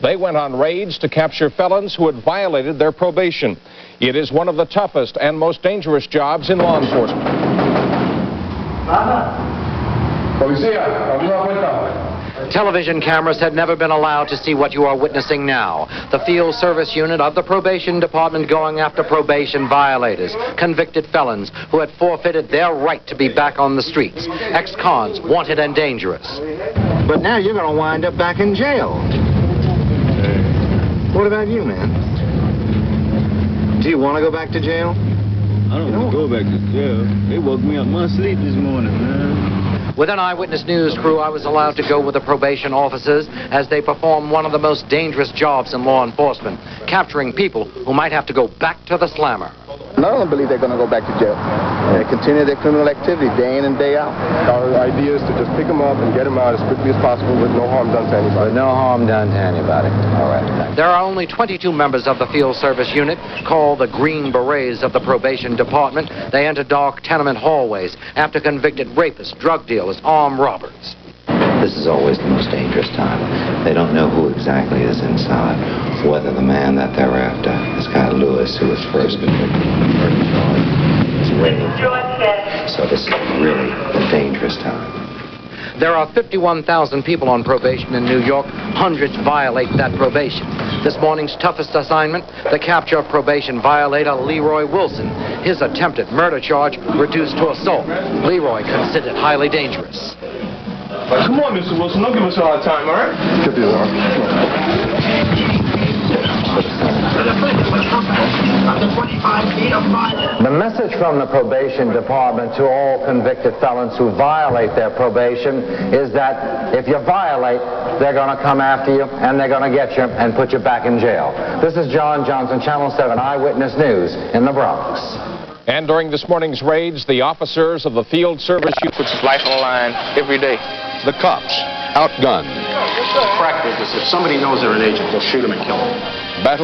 They went on raids to capture felons who had violated their probation. It is one of the toughest and most dangerous jobs in law enforcement. Television cameras had never been allowed to see what you are witnessing now. The field service unit of the probation department going after probation violators, convicted felons who had forfeited their right to be back on the streets, ex-cons, wanted and dangerous. But now you're going to wind up back in jail. What about you, man? Do you want to go back to jail? I don't want to go back to jail. They woke me up my sleep this morning, man. With an Eyewitness News crew, I was allowed to go with the probation officers as they perform one of the most dangerous jobs in law enforcement, capturing people who might have to go back to the slammer. None of them believe they're going to go back to jail. They continue their criminal activity day in and day out. Our idea is to just pick them up and get them out as quickly as possible with no harm done to anybody. With no harm done to anybody. All right. There are only 22 members of the field service unit, called the Green Berets of the probation department. They enter dark tenement hallways after convicted rapists, drug dealers, armed robbers. This is always the most dangerous time. They don't know who exactly is inside, whether the man that they're after, this guy Lewis, who was first convicted on the murder charge, is waiting for them. So this is really a dangerous time. There are 51,000 people on probation in New York. Hundreds violate that probation. This morning's toughest assignment, the capture of probation violator Leroy Wilson. His attempted murder charge reduced to assault. Leroy considered highly dangerous. Come on, Mr. Wilson, don't give us a hard time, all right? Get the alarm. The message from the probation department to all convicted felons who violate their probation is that if you violate, they're going to come after you and they're going to get you and put you back in jail. This is John Johnson, Channel 7 Eyewitness News in the Bronx. And during this morning's raids, the officers of the field service unit Puts his life on the line every day. the cops, outgunned. Crack business. If somebody knows they're an agent, they'll shoot him and kill him. Battle